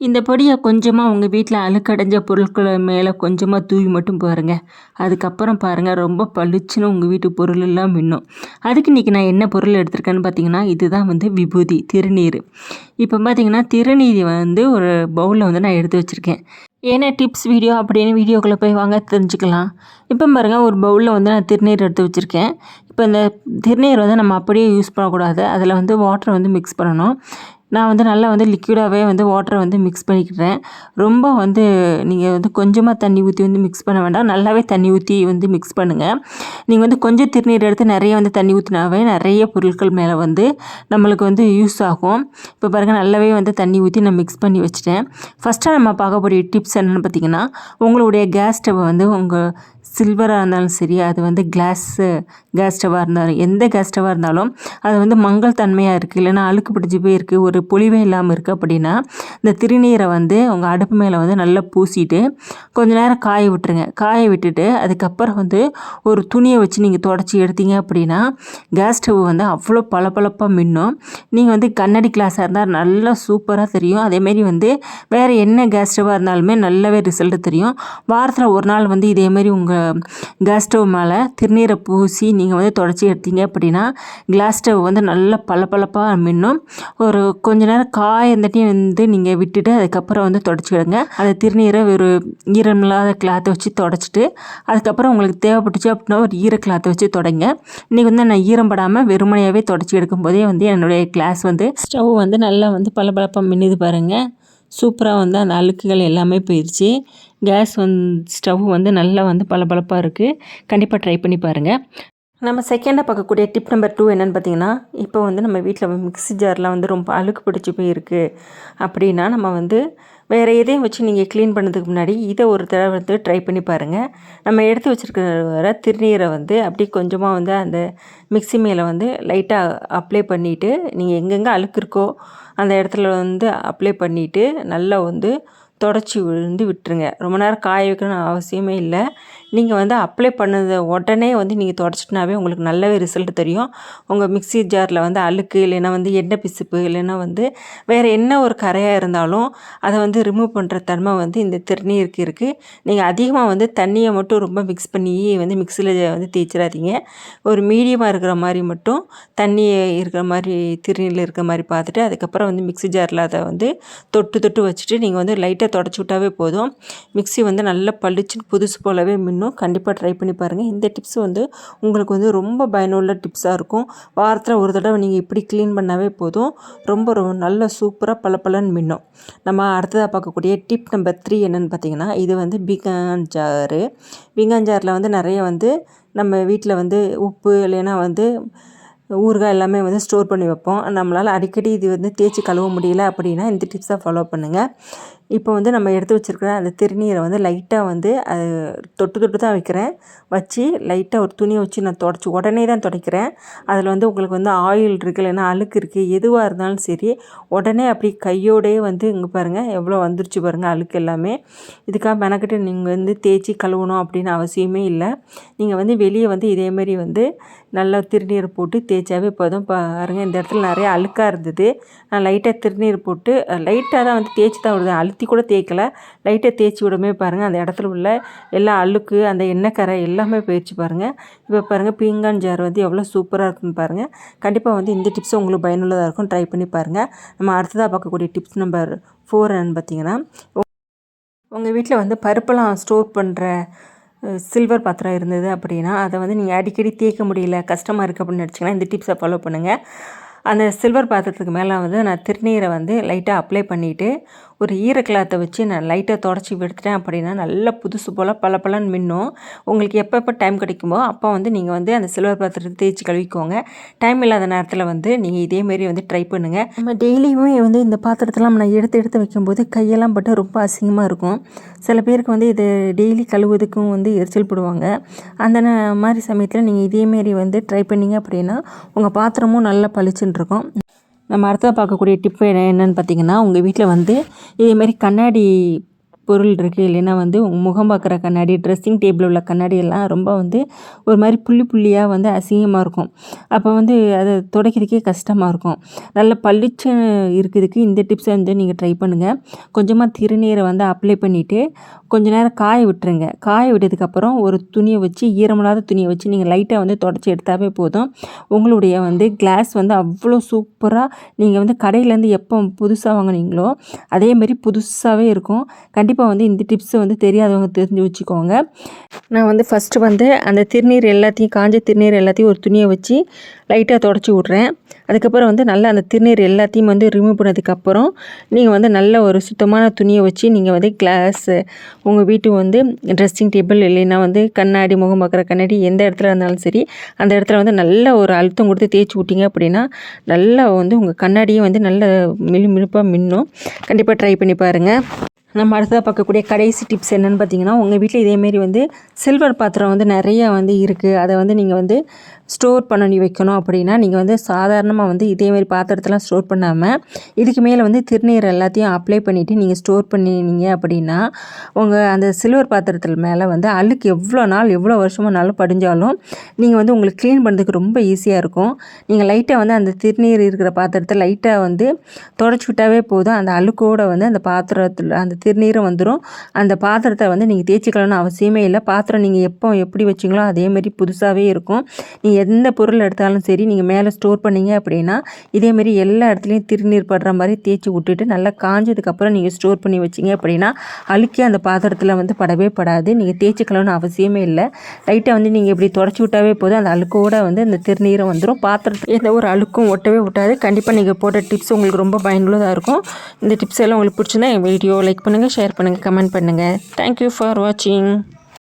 இந்த பொடியை கொஞ்சமாக உங்கள் வீட்டில் அழுக்கடைஞ்ச பொருட்கள் மேலே கொஞ்சமாக தூவி மட்டும் பாருங்கள். அதுக்கப்புறம் பாருங்கள் ரொம்ப பளிச்சுன்னு உங்கள் வீட்டு பொருள் எல்லாம் மின்னும். அதுக்கு இன்றைக்கி நான் என்ன பொருள் எடுத்திருக்கேன்னு பார்த்தீங்கன்னா, இதுதான் வந்து விபூதி திருநீர். இப்போ பார்த்தீங்கன்னா திருநீர் வந்து ஒரு பவுலில் வந்து நான் எடுத்து வச்சுருக்கேன். ஏன்னா டிப்ஸ் வீடியோ அப்படின்னு வீடியோக்குள்ளே போய் வாங்க தெரிஞ்சுக்கலாம். இப்போ பாருங்கள் ஒரு பவுலில் வந்து நான் திருநீர் எடுத்து வச்சுருக்கேன். இப்போ இந்த திருநீர் வந்து நம்ம அப்படியே யூஸ் பண்ணக்கூடாது. அதில் வந்து வாட்டரை வந்து மிக்ஸ் பண்ணணும். நான் வந்து நல்லா வந்து லிக்விடாகவே வந்து வாட்டரை வந்து மிக்ஸ் பண்ணிக்கிறேன். ரொம்ப வந்து நீங்கள் வந்து கொஞ்சமாக தண்ணி ஊற்றி வந்து மிக்ஸ் பண்ண வேண்டாம். நல்லாவே தண்ணி ஊற்றி வந்து மிக்ஸ் பண்ணுங்கள். நீங்கள் வந்து கொஞ்சம் திருநீர் எடுத்து நிறைய வந்து தண்ணி ஊற்றினாவே நிறைய பொருட்கள் மேலே வந்து நம்மளுக்கு வந்து யூஸ் ஆகும். இப்போ பாருங்கள் நல்லாவே வந்து தண்ணி ஊற்றி நான் மிக்ஸ் பண்ணி வச்சுட்டேன். ஃபஸ்ட்டாக நம்ம பார்க்கக்கூடிய டிப்ஸ் என்னென்னு பார்த்தீங்கன்னா, உங்களுடைய கேஸ் ஸ்டவ்வை வந்து உங்கள் சில்வராக இருந்தாலும் சரி, அது வந்து கேஸ் ஸ்டவ்வாக இருந்தாலும் எந்த கேஸ் ஸ்டவ்வாக இருந்தாலும் அது வந்து மங்கள் தன்மையாக இருக்குது, இல்லைன்னா அழுக்கு பிடிச்சி போய் இருக்குது, ஒரு பொலிவே இல்லாமல் இருக்குது அப்படின்னா இந்த திருநீரை வந்து உங்கள் அடுப்பு மேலே வந்து நல்லா பூசிட்டு கொஞ்ச நேரம் காய விட்டுருங்க. காய விட்டுட்டு அதுக்கப்புறம் வந்து ஒரு துணியை வச்சு நீங்கள் தொடச்சி எடுத்தீங்க அப்படின்னா கேஸ் ஸ்டவ் வந்து அவ்வளோ பளபளப்பாக மின்னும். நீங்கள் வந்து கண்ணாடி கிளாஸாக இருந்தால் நல்லா சூப்பராக தெரியும். அதேமாரி வந்து வேறு என்ன கேஸ் ஸ்டவ்வாக இருந்தாலுமே நல்லாவே ரிசல்ட்டு தெரியும். வாரத்தில் ஒரு நாள் வந்து இதேமாரி உங்கள் கேஸ் ஸ்டவ் மேலே திருநீரை பூசி நீங்கள் வந்து தொடச்சி எடுத்தீங்க அப்படின்னா கேஸ் ஸ்டவ் வந்து நல்லா பளபளப்பாக மின்னும். ஒரு கொஞ்ச நேரம் காயந்தட்டியும் வந்து நீங்கள் விட்டுட்டு அதுக்கப்புறம் வந்து தொடச்சிடுங்க. அந்த திருநீரை ஒரு ஈரமில்லாத கிளாத்தை வச்சு தொடச்சிட்டு அதுக்கப்புறம் உங்களுக்கு தேவைப்பட்டுச்சு அப்படின்னா ஒரு ஈர கிளாத்தை வச்சு தொடங்க. இன்றைக்கி வந்து நான் ஈரம் படாமல் வெறுமனையாகவே தொடச்சி எடுக்கும்போதே வந்து என்னுடைய கிளாஸ் வந்து ஸ்டவ் வந்து நல்லா வந்து பளபளப்பாக மின்னுது பாருங்கள். சூப்பராக வந்து அந்த அழுக்குகள் எல்லாமே போயிடுச்சு. கேஸ் ஸ்டவ் வந்து நல்லா வந்து பளபளப்பாக இருக்குது. கண்டிப்பாக ட்ரை பண்ணி பாருங்கள். நம்ம செகண்டாக பார்க்கக்கூடிய டிப் நம்பர் 2 என்னென்னு பார்த்தீங்கன்னா, இப்போ வந்து நம்ம வீட்டில் மிக்ஸி ஜாரில் வந்து ரொம்ப அழுக்கு பிடிச்சி போயிருக்கு அப்படின்னா நம்ம வந்து வேறு எதையும் வச்சு நீங்கள் க்ளீன் பண்ணதுக்கு முன்னாடி இதை ஒரு தடவை வந்து ட்ரை பண்ணி பாருங்கள். நம்ம எடுத்து வச்சுருக்கிற திருநீரை வந்து அப்படியே கொஞ்சமாக வந்து அந்த மிக்ஸி மேலே வந்து லைட்டாக அப்ளை பண்ணிவிட்டு நீங்கள் எங்கெங்கே அழுக்கு இருக்கோ அந்த இடத்துல வந்து அப்ளை பண்ணிவிட்டு நல்லா வந்து தொடச்சி விழுந்து விட்டுருங்க. ரொம்ப நேரம் காய வைக்கணும்னு அவசியமே இல்லை. நீங்கள் வந்து அப்ளை பண்ணது உடனே வந்து நீங்கள் தொடச்சிட்டினாவே உங்களுக்கு நல்லாவே ரிசல்ட் தெரியும். உங்கள் மிக்ஸி ஜாரில் வந்து அழுக்கு இல்லைன்னா வந்து எண்ணெய் பிசுப்பு இல்லைன்னா வந்து வேறு என்ன ஒரு கரையாக இருந்தாலும் அதை வந்து ரிமூவ் பண்ணுற தன்மை வந்து இந்த திருநீருக்கு இருக்குது. நீங்கள் அதிகமாக வந்து தண்ணியை மட்டும் ரொம்ப மிக்ஸ் பண்ணி வந்து மிக்ஸியில் வந்து தேய்ச்சிடாதீங்க. ஒரு மீடியமாக இருக்கிற மாதிரி மட்டும் தண்ணி இருக்கிற மாதிரி திருநீரில் இருக்கிற மாதிரி பார்த்துட்டு அதுக்கப்புறம் வந்து மிக்ஸி ஜாரில் அதை வந்து தொட்டு வச்சுட்டு நீங்கள் வந்து லைட்டாக தொடச்சி விட்டாவே போதும். மிக்ஸி வந்து நல்லா பளிச்சுன்னு புதுசு போலவே மின்னும். கண்டிப்பாக ட்ரை பண்ணி பாருங்கள். இந்த டிப்ஸ் வந்து உங்களுக்கு வந்து ரொம்ப பயனுள்ள டிப்ஸாக இருக்கும். வாரத்தில் ஒரு தடவை நீங்கள் இப்படி க்ளீன் பண்ணாவே போதும். ரொம்ப நல்ல சூப்பராக பளபளன்னு மின்னும். நம்ம அடுத்ததாக பார்க்கக்கூடிய டிப் நம்பர் 3 என்னென்னு பார்த்தீங்கன்னா, இது வந்து பீங்கான் ஜாரு. பீங்கான் ஜாரில் வந்து நிறைய வந்து நம்ம வீட்டில் வந்து உப்பு இல்லைன்னா வந்து ஊறுகாய் எல்லாமே வந்து ஸ்டோர் பண்ணி வைப்போம். நம்மளால் அடிக்கடி இது வந்து தேய்ச்சி கழுவ முடியல அப்படின்னா இந்த டிப்ஸை ஃபாலோ பண்ணுங்கள். இப்போ வந்து நம்ம எடுத்து வச்சுருக்கிற அந்த திருநீரை வந்து லைட்டாக வந்து அது தொட்டு தான் வைக்கிறேன். வச்சு லைட்டாக ஒரு துணியை வச்சு நான் தொடச்சி உடனே தான் துடைக்கிறேன். அதில் வந்து உங்களுக்கு வந்து ஆயில் இருக்குது இல்லைன்னா அழுக்கு இருக்குது எதுவாக இருந்தாலும் சரி உடனே அப்படி கையோடையே வந்து இங்கே பாருங்கள் எவ்வளோ வந்துருச்சு பாருங்கள் அழுக்கு எல்லாமே. இதுக்காக மெனக்கிட்டு நீங்கள் வந்து தேய்ச்சி கழுவணும் அப்படின்னு அவசியமே இல்லை. நீங்கள் வந்து வெளியே வந்து இதேமாரி வந்து நல்லா திருநீர் போட்டு தேய்ச்சாவே போதும். பாருங்கள் இந்த இடத்துல நிறைய அழுக்காக இருந்தது. நான் லைட்டாக திருநீர் போட்டு லைட்டாக தான் வந்து தேய்ச்சி தான் விடுவேன். அழுத்தி கூட தேய்க்கலை. லைட்டாக தேய்ச்சி விடவே பாருங்கள் அந்த இடத்துல உள்ள எல்லா அழுக்கு அந்த எண்ணெய் கரை எல்லாமே போயிடுச்சு பாருங்கள். இப்போ பாருங்கள் பீங்கான் ஜார் வந்து எவ்வளோ சூப்பராக இருக்குன்னு பாருங்கள். கண்டிப்பாக வந்து இந்த டிப்ஸ் உங்களுக்கு பயனுள்ளதாக இருக்கும். ட்ரை பண்ணி பாருங்கள். நம்ம அடுத்ததாக பார்க்கக்கூடிய டிப்ஸ் நம்பர் 4 என்னென்னு பார்த்தீங்கன்னா, உங்கள் வீட்டில் வந்து பருப்பெல்லாம் ஸ்டோர் பண்ணுற சில்வர் பாத்திரம் இருந்தது அப்படின்னா அதை வந்து நீங்கள் அடிக்கடி தேய்க்க முடியல கஷ்டமாக இருக்குது அப்படின்னு நினச்சிங்கன்னா இந்த டிப்ஸை ஃபாலோ பண்ணுங்கள். அந்த சில்வர் பாத்திரத்துக்கு மேலே வந்து நான் திருநீரை வந்து லைட்டாக அப்ளை பண்ணிவிட்டு ஒரு ஈர கிளாத்தை வச்சு நான் லைட்டாக தொடச்சி விடுத்துட்டேன் அப்படின்னா நல்லா புதுசு போல் பளபளன்னு மின்னும். உங்களுக்கு எப்போ டைம் கிடைக்குமோ அப்போ வந்து நீங்கள் வந்து அந்த சில்வர் பாத்திரத்தை தேய்ச்சி கழுவிக்கோங்க. டைம் இல்லாத நேரத்தில் வந்து நீங்கள் இதேமாரி வந்து ட்ரை பண்ணுங்கள். நம்ம டெய்லியுமே வந்து இந்த பாத்திரத்தெல்லாம் நான் எடுத்து வைக்கும்போது கையெல்லாம் பட்டு ரொம்ப அசிங்கமாக இருக்கும். சில பேருக்கு வந்து இது டெய்லி கழுவுறதுக்கும் வந்து எரிச்சல் போடுவாங்க. அந்த மாதிரி சமயத்தில் நீங்கள் இதேமாரி வந்து ட்ரை பண்ணிங்க அப்படின்னா உங்கள் பாத்திரமும் நல்லா பளிச்சுன்னு இருக்கும். நம்ம அடுத்ததாக பார்க்கக்கூடிய டிப் என்னென்னு பார்த்தீங்கன்னா, உங்கள் வீட்டில் வந்து இதேமாரி கண்ணாடி பொருள் இருக்குது, இல்லைன்னா வந்து முகம் பார்க்குற கண்ணாடி, ட்ரெஸ்ஸிங் டேபிள் உள்ள கண்ணாடி எல்லாம் ரொம்ப வந்து ஒரு மாதிரி புள்ளி புள்ளியாக வந்து அசிங்கமாக இருக்கும். அப்போ வந்து அதை துடைக்கிறதுக்கே கஷ்டமாக இருக்கும். நல்ல பளிச்சு இருக்கிறதுக்கு இந்த டிப்ஸை வந்து நீங்கள் ட்ரை பண்ணுங்கள். கொஞ்சமாக திருநீரை வந்து அப்ளை பண்ணிவிட்டு கொஞ்ச நேரம் காய விட்டுருங்க. காய விட்டதுக்கப்புறம் ஒரு துணியை வச்சு, ஈரமில்லாத துணியை வச்சு நீங்கள் லைட்டாக வந்து தொடச்சி எடுத்தாவே போதும். உங்களுடைய வந்து கிளாஸ் வந்து அவ்வளோ சூப்பராக நீங்கள் வந்து கடையிலேருந்து எப்போ புதுசாக வாங்கினீங்களோ அதேமாரி புதுசாகவே இருக்கும். கண்டிப்பாக வந்து இந்த டிப்ஸை வந்து தெரியாதவங்க தெரிஞ்சு வச்சுக்கோங்க. நான் வந்து ஃபஸ்ட்டு வந்து அந்த திருநீர் எல்லாத்தையும், காஞ்ச திருநீர் எல்லாத்தையும் ஒரு துணியை வச்சு லைட்டாக தொடச்சி விட்றேன். அதுக்கப்புறம் வந்து நல்லா அந்த திருநீர் எல்லாத்தையும் வந்து ரிமூவ் பண்ணதுக்கப்புறம் நீங்கள் வந்து நல்ல ஒரு சுத்தமான துணியை வச்சு நீங்கள் வந்து கிளாஸு, உங்கள் வீட்டு வந்து ட்ரெஸ்ஸிங் டேபிள், இல்லைன்னா வந்து கண்ணாடி, முகம் பார்க்குற கண்ணாடி எந்த இடத்துல இருந்தாலும் சரி, அந்த இடத்துல வந்து நல்ல ஒரு அழுத்தம் கொடுத்து தேய்ச்சி விட்டிங்க அப்படின்னா நல்லா வந்து உங்கள் கண்ணாடியே வந்து நல்ல மினுப்பாக மின்னும். கண்டிப்பாக ட்ரை பண்ணி பாருங்கள். நம்ம அடுத்ததாக பார்க்கக்கூடிய கடைசி டிப்ஸ் என்னென்னு பார்த்தீங்கன்னா, உங்கள் வீட்டில் இதேமாரி வந்து சில்வர் பாத்திரம் வந்து நிறையா வந்து இருக்குது, அதை வந்து நீங்கள் வந்து ஸ்டோர் பண்ணி வைக்கணும் அப்படின்னா நீங்கள் வந்து சாதாரணமாக வந்து இதேமாரி பாத்திரத்தெல்லாம் ஸ்டோர் பண்ணாமல் இதுக்கு மேலே வந்து திருநீர் எல்லாத்தையும் அப்ளை பண்ணிவிட்டு நீங்கள் ஸ்டோர் பண்ணினீங்க அப்படின்னா உங்கள் அந்த சில்வர் பாத்திரத்தில் மேலே வந்து அழுக்கு எவ்வளோ நாள் எவ்வளோ வருஷமானாலும் படிஞ்சாலும் நீங்கள் வந்து உங்களுக்கு க்ளீன் பண்ணுறதுக்கு ரொம்ப ஈஸியாக இருக்கும். நீங்கள் லைட்டாக வந்து அந்த திருநீர் இருக்கிற பாத்திரத்தை லைட்டாக வந்து தொடச்சி விட்டாவே போதும். அந்த அழுக்கோடு வந்து அந்த பாத்திரத்தில் அந்த திருநீரும் வந்துடும். அந்த பாத்திரத்தை வந்து நீங்கள் தேய்ச்சிக்கலாம்னு அவசியமே இல்லை. பாத்திரம் நீங்கள் எப்போ எப்படி வச்சிங்களோ அதேமாரி புதுசாகவே இருக்கும். நீங்கள் எந்த பொருள் எடுத்தாலும் சரி, நீங்கள் மேலே ஸ்டோர் பண்ணிங்க அப்படின்னா இதேமாரி எல்லா இடத்துலையும் திருநீர் படுற மாதிரி தேய்ச்சி விட்டுட்டு நல்லா காஞ்சதுக்கப்புறம் நீங்கள் ஸ்டோர் பண்ணி வச்சிங்க அப்படின்னா அழுக்கே அந்த பாத்திரத்தில் வந்து படவே படாது. நீங்கள் தேய்ச்சிக்கலாம்னு அவசியமே இல்லை. லைட்டாக வந்து நீங்கள் இப்படி தொடச்சி விட்டாவே போதும், அந்த அழுக்கோடு வந்து அந்த திருநீரை வந்துடும். பாத்திரத்தில் எந்த ஒரு அழுக்கும் ஒட்டவே விட்டாது. கண்டிப்பாக நீங்கள் போட்ட டிப்ஸ் உங்களுக்கு ரொம்ப பயனுள்ளதாக இருக்கும். இந்த டிப்ஸ் எல்லாம் உங்களுக்கு பிடிச்சிருந்தா என் வீடியோ லைக் பண்ணுங்கள், ஷேர் பண்ணுங்கள், கமெண்ட் பண்ணுங்கள். தேங்க்யூ ஃபார் வாட்சிங்.